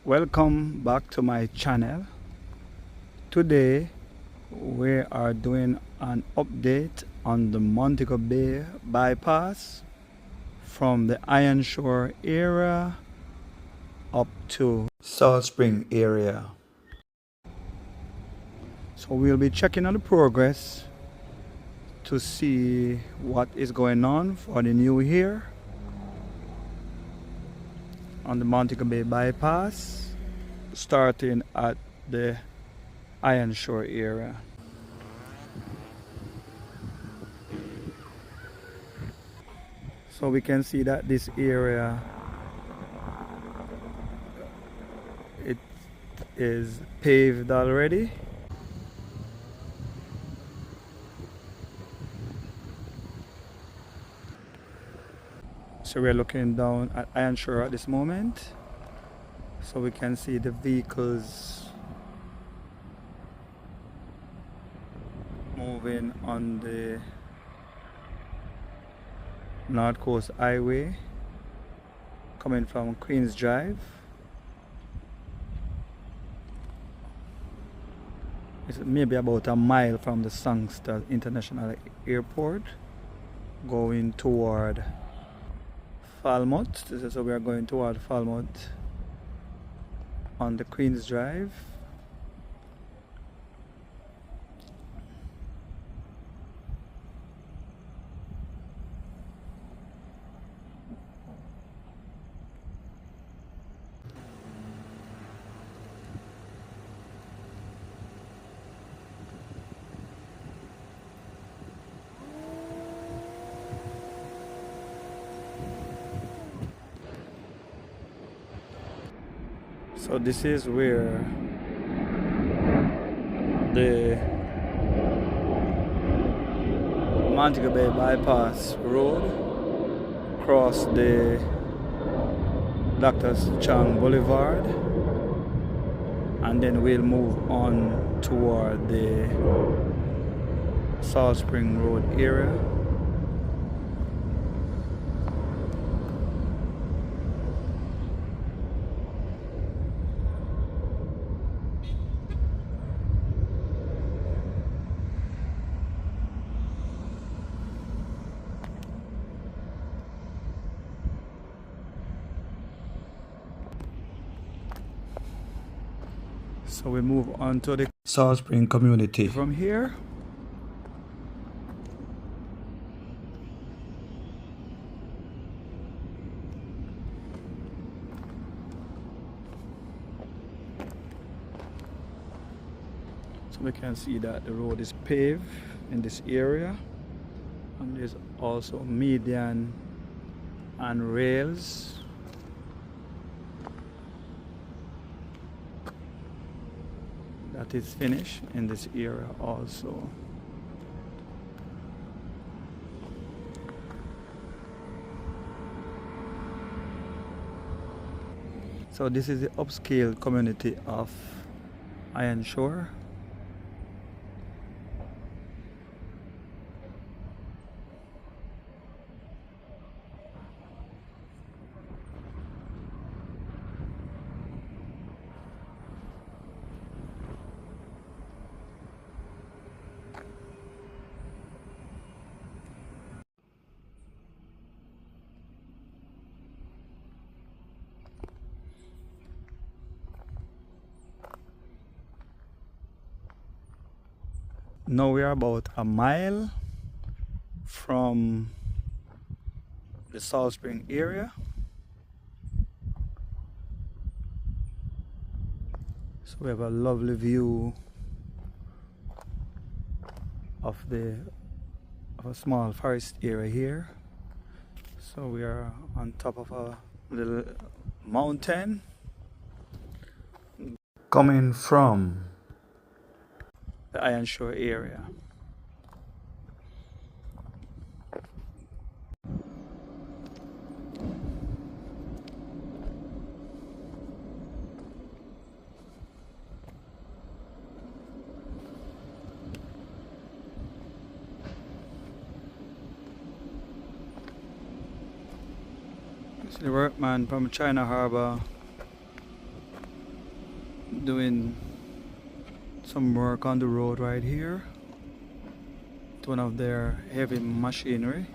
Welcome back to my channel. Today we are doing an update on the Montego Bay bypass from the Ironshore area up to Salt Spring area. So we'll be checking on the progress to see what is going on for the new year on the Montego Bay bypass, starting at the Ironshore area. So we can see that this area, it is paved already. So we're looking down at Ironshore at this moment, so we can see the vehicles moving on the North Coast Highway coming from Queens Drive. It's maybe about a mile from the Sangster International Airport going toward Falmouth. So we are going toward Falmouth on the Queens Drive. So this is where the Montego Bay bypass road cross the Dr. Chang Boulevard, and then we'll move on toward the Salt Spring Road area. So we move on to the Salt Spring community from here. So we can see that the road is paved in this area, and there's also median and rails. That is finished in this area also. So this is the upscale community of Ironshore. Now we are about a mile from the Salt Spring area. So we have a lovely view of a small forest area here. So we are on top of a little mountain coming from the Ironshore area. This is the workman from China Harbour doing some work on the road right here. It's one of their heavy machinery.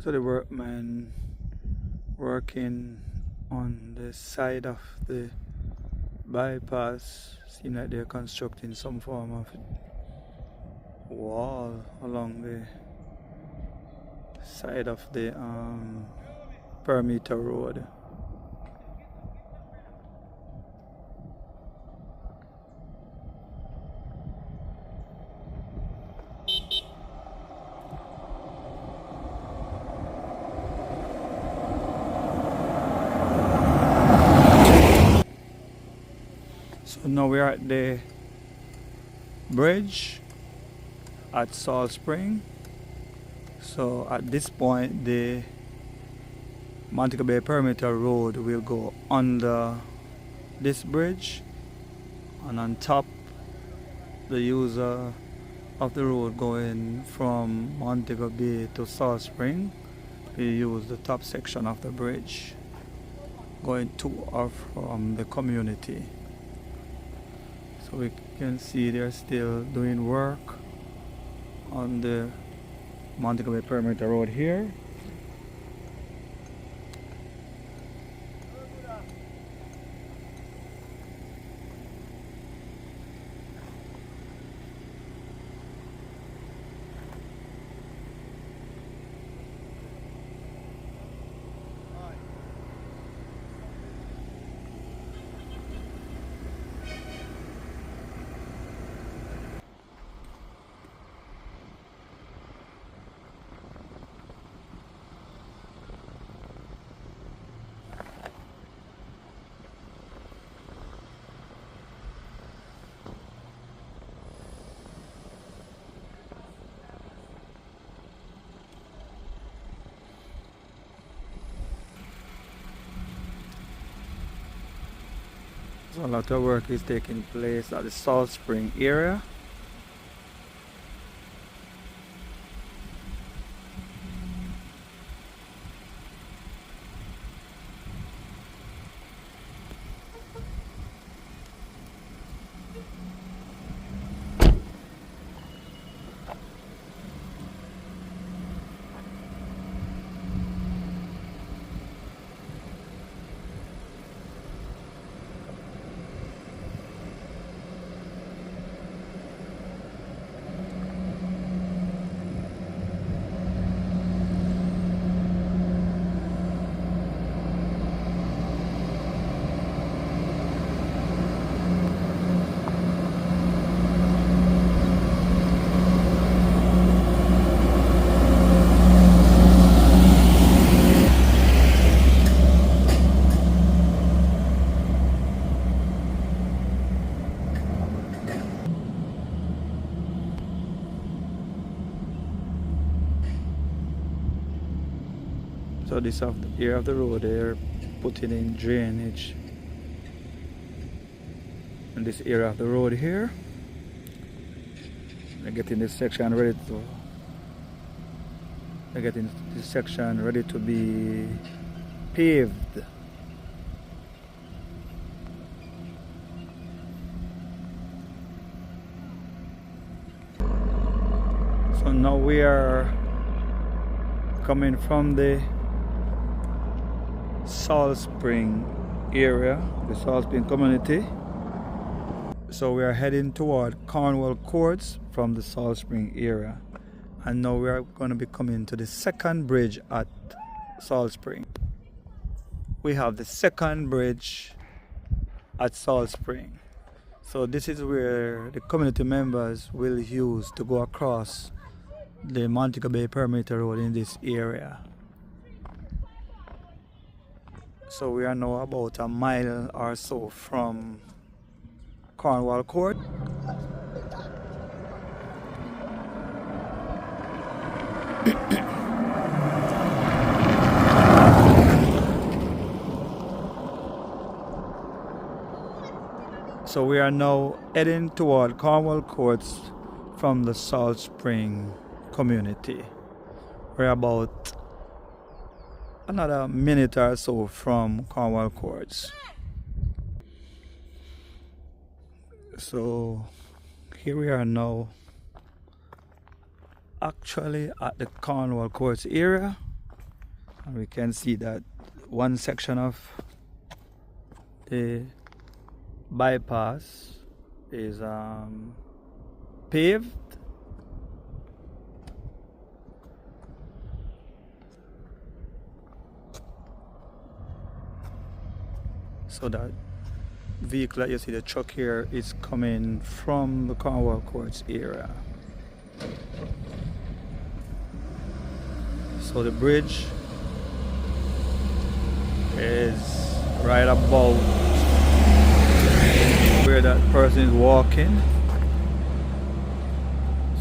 So the workmen working on the side of the bypass seem like they're constructing some form of wall along the side of the perimeter road. So now we're at the bridge at Salt Spring. So at this point the Montego Bay Perimeter Road will go under this bridge, and on top the user of the road going from Montego Bay to Salt Spring will use the top section of the bridge going to or from the community. So we can see they're still doing work on the Montego Bay Perimeter Road here. So a lot of work is taking place at the Salt Spring area. So this area of the road, they're putting in drainage in this area of the road here. They're getting this section ready to be paved. So now we are coming from the Salt Spring area, the Salt Spring community. So we are heading toward Cornwall Courts from the Salt Spring area. And now we are going to be coming to the second bridge at Salt Spring. We have the second bridge at Salt Spring. So this is where the community members will use to go across the Montego Bay Perimeter Road in this area. So we are now about a mile or so from Cornwall Court. So we are now heading toward Cornwall Courts from the Salt Spring community. We're about another minute or so from Cornwall Courts. So here we are now actually at the Cornwall Courts area, and we can see that one section of the bypass is paved. So that vehicle that you see, the truck here, is coming from the Cornwall Courts area. So the bridge is right about where that person is walking.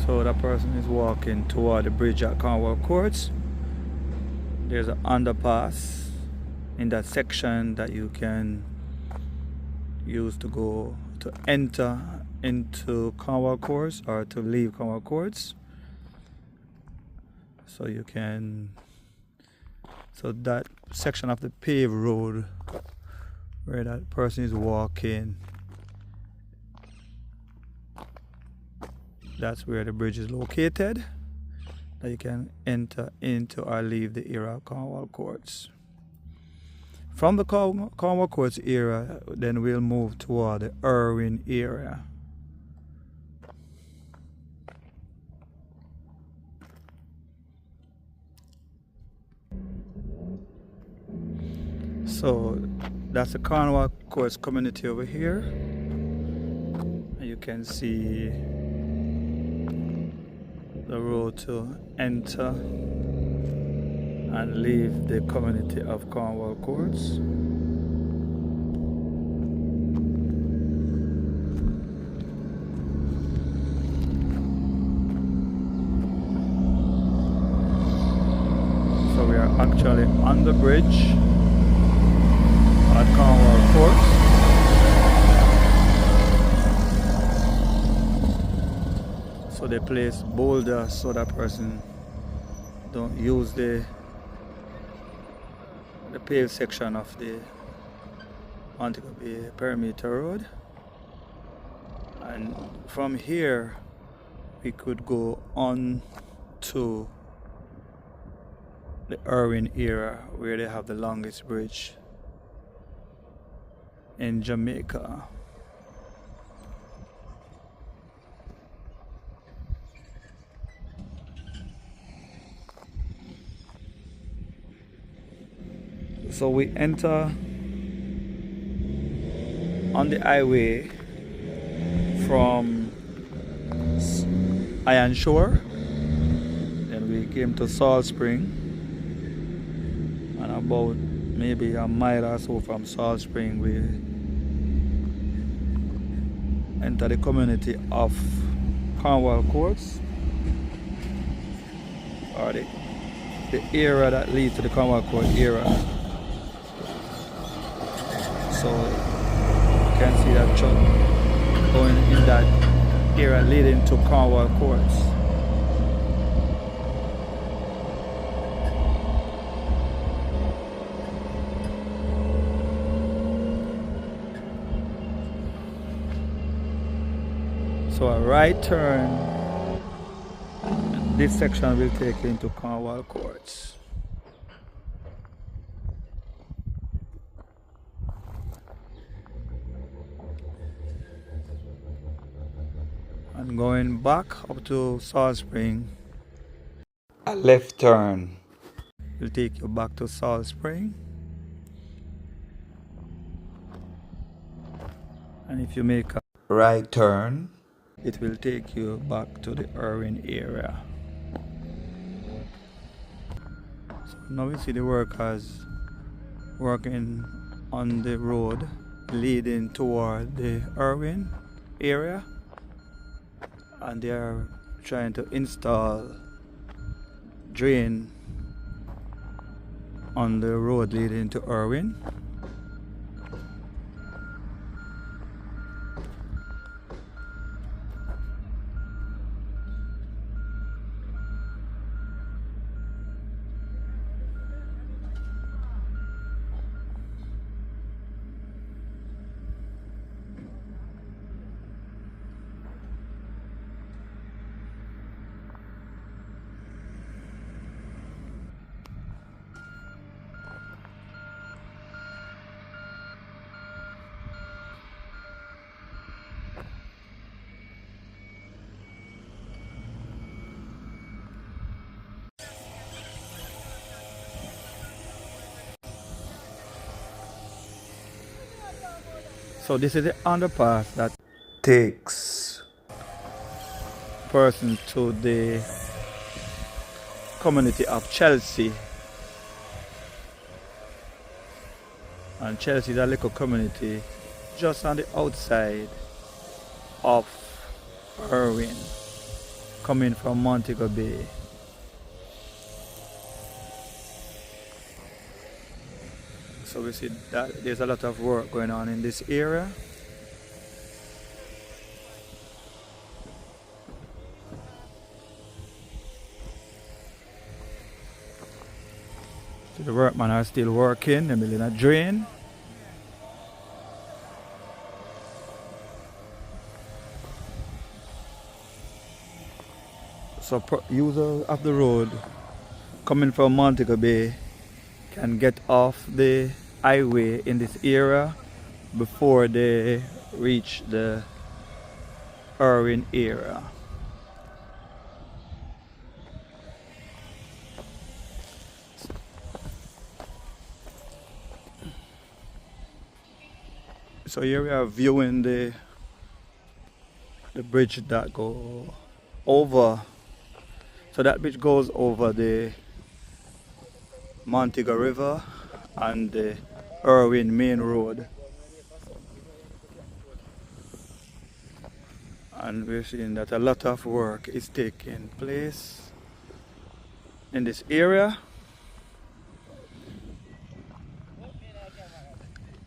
So that person is walking toward the bridge at Cornwall Courts. There's an underpass in that section that you can use to go to enter into Cornwall Courts or to leave Cornwall Courts. So you can, so that section of the paved road where that person is walking, that's where the bridge is located, that you can enter into or leave the area of Cornwall Courts. From the Cornwall Courts area, then we'll move toward the Irwin area. So that's the Cornwall Courts community over here. You can see the road to enter and leave the community of Cornwall Courts. So we are actually on the bridge at Cornwall Courts. So they place boulders so that person don't use the paved section of the Montego Bay Perimeter Road. And from here we could go on to the Irwin area where they have the longest bridge in Jamaica. So we enter on the highway from Ironshore, then we came to Salt Spring, and about maybe a mile or so from Salt Spring we enter the community of Cornwall Courts, or the area that leads to the Cornwall Court area. So you can see that truck going in that area leading to Cornwall Courts. So a right turn, and this section will take you into Cornwall Courts. And going back up to Salt Spring, a left turn will take you back to Salt Spring, and if you make a right turn, it will take you back to the Irwin area. So now we see the workers working on the road leading toward the Irwin area, and they are trying to install drain on the road leading to Irwin. So this is the underpass that takes person to the community of Chelsea. And Chelsea is a little community just on the outside of Irwin, coming from Montego Bay. So we see that there's a lot of work going on in this area. So the workmen are still working, they're building a drain. So users of the road coming from Montego Bay can get off the highway in this area before they reach the Irwin area. So here we are viewing the bridge that go over. So that bridge goes over the Montego River and the Irwin main road. And we're seeing that a lot of work is taking place in this area.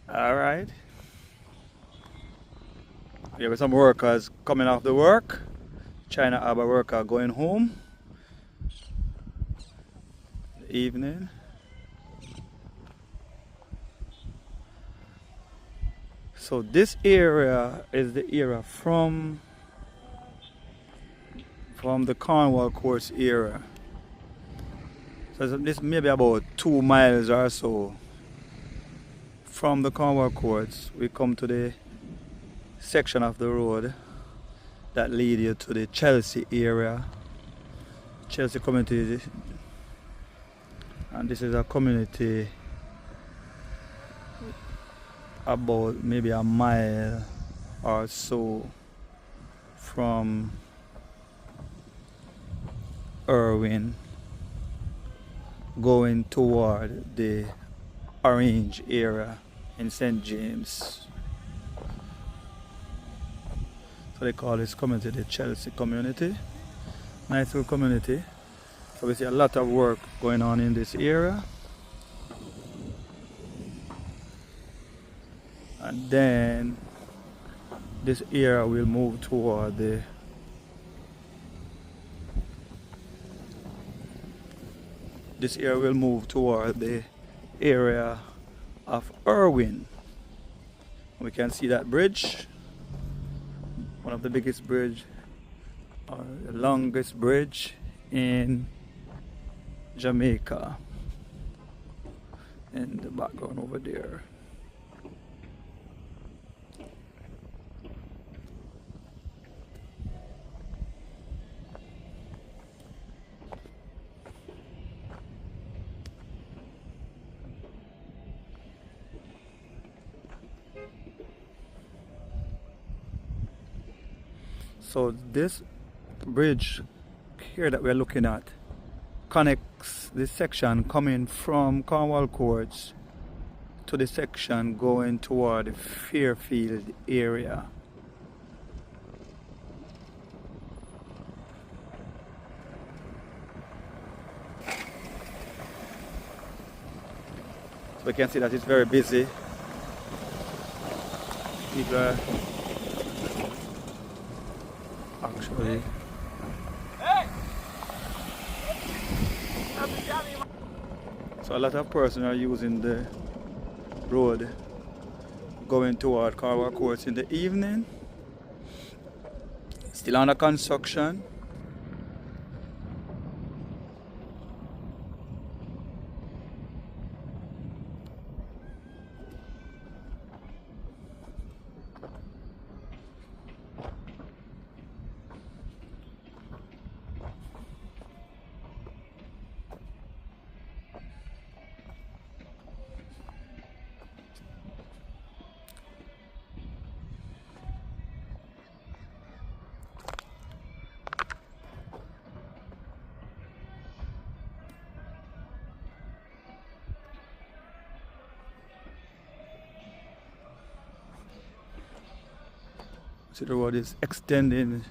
Alright. Here are some workers coming off the work. China Harbour worker going home. Evening. So this area is the area from the Cornwall Courts area. So this may be about 2 miles or so from the Cornwall Courts. We come to the section of the road that lead you to the Chelsea area. Chelsea community, and this is a community about maybe a mile or so from Irwin, going toward the Orange area in St. James. So they call this community the Chelsea community. Nice little community. So we see a lot of work going on in this area. And then this area will move toward the area of Irwin. We can see that bridge, one of the biggest bridge, or the longest bridge in Jamaica, in the background over there. So this bridge here that we're looking at connects this section coming from Cornwall Courts to the section going toward the Fairfield area. So we can see that it's very busy. People actually so a lot of persons are using the road going toward Cornwall Courts in the evening. Still under construction. So the road is extending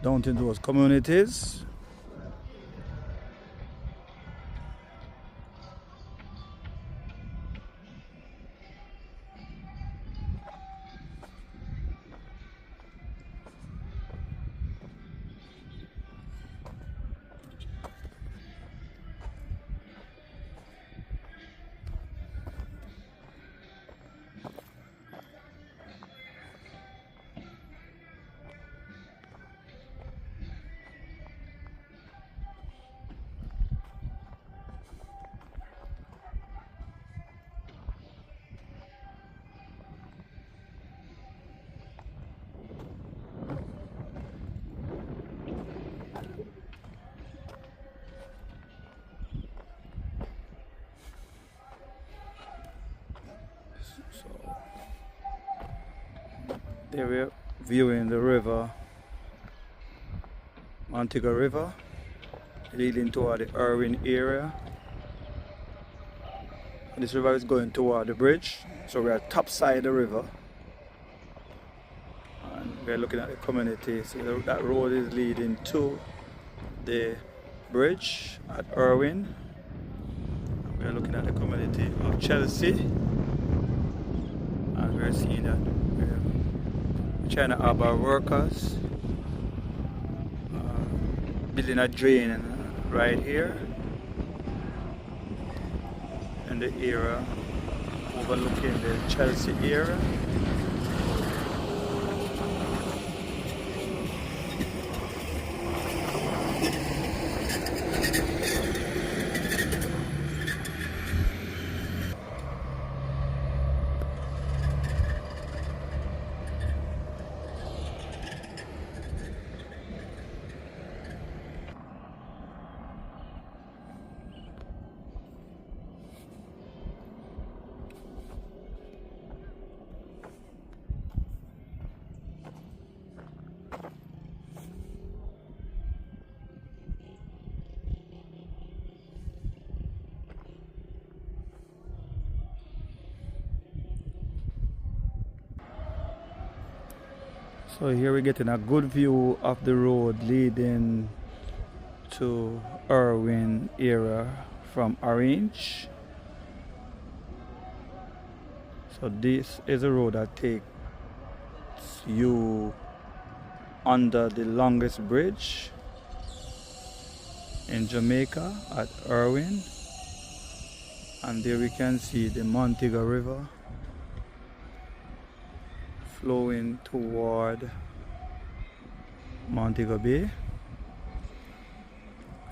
down to those communities. So they were viewing the river, Montego River, leading toward the Irwin area. And this river is going toward the bridge, so we are top side the river. And we're looking at the community. So that road is leading to the bridge at Irwin. We're looking at the community of Chelsea, and we're seeing that China Harbour workers building a drain right here in the area overlooking the Chelsea area. So here we're getting a good view of the road leading to Irwin area from Orange. So this is a road that takes you under the longest bridge in Jamaica at Irwin, and there we can see the Montego River flowing toward Montego Bay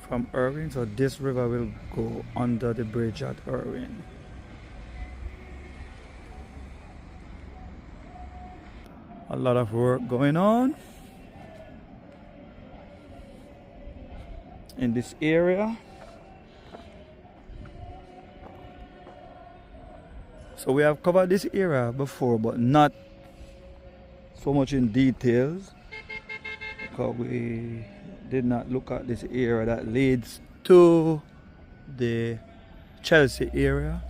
from Irwin. So this river will go under the bridge at Irwin. A lot of work going on in this area. So we have covered this area before, but not so much in details. because we did not look at this area that leads to the Chelsea area.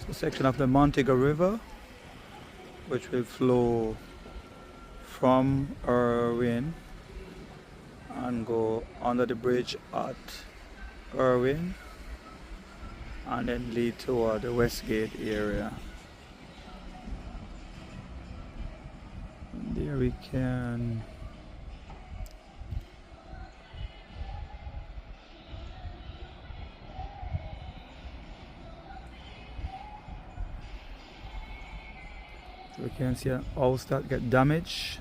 It's a section of the Montego River which will flow from Irwin and go under the bridge at Irwin and then lead toward the Westgate area. And there we can see a house that get damaged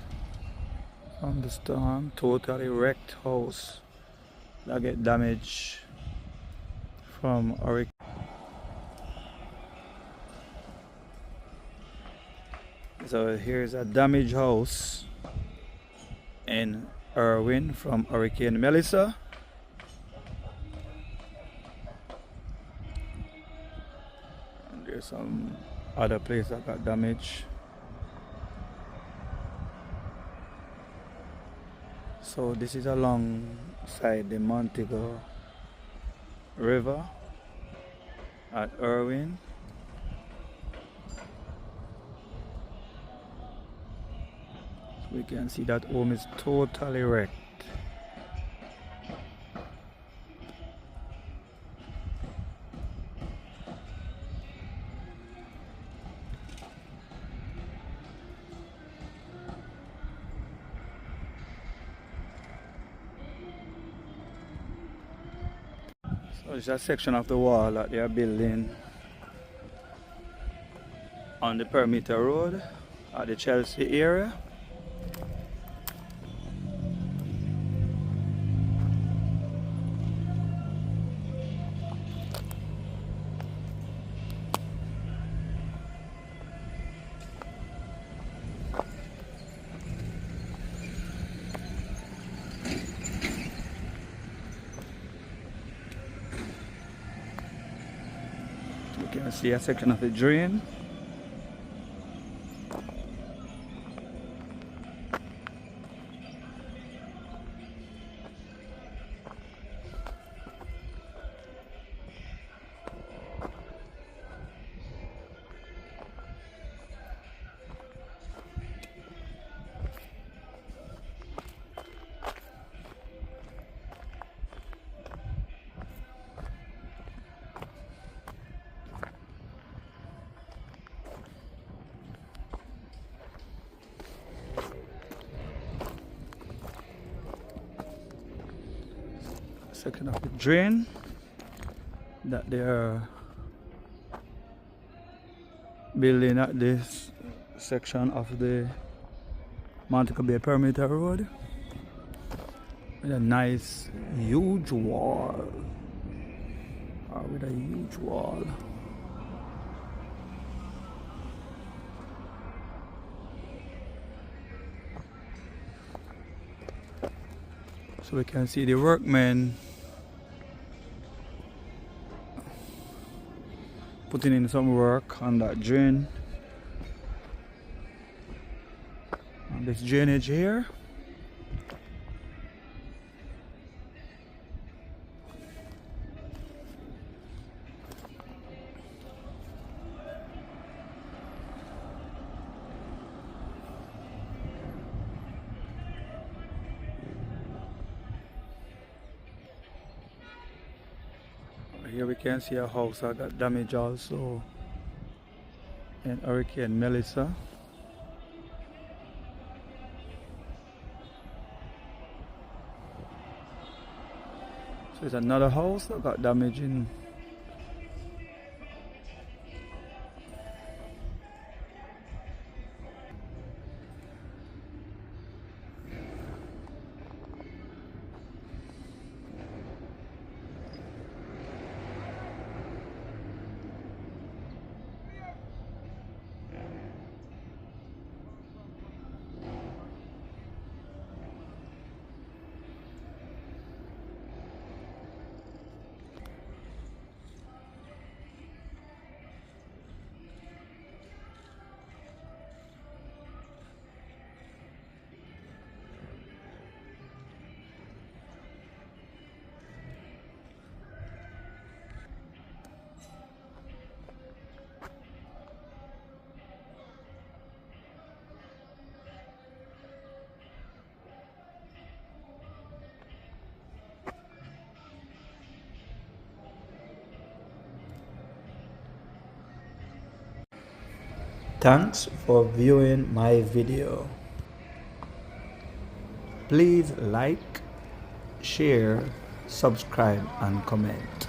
from the storm. Totally wrecked house that get damaged from hurricane. So here's a damaged house in Irwin from Hurricane Melissa. And there's some other place that got damaged. So this is alongside the Montego River at Irwin. So we can see that home is totally wrecked. So it's a section of the wall that they are building on the perimeter road at the Chelsea area. You can see a section of the drain. Section of the drain that they are building at this section of the Montego Bay perimeter road with a nice huge wall, So we can see the workmen putting in some work on that drain, on this drainage here. Here we can see a house that got damaged also in Hurricane Melissa. So it's another house that got damaged in Thanks for viewing my video. Please like, share, subscribe and comment.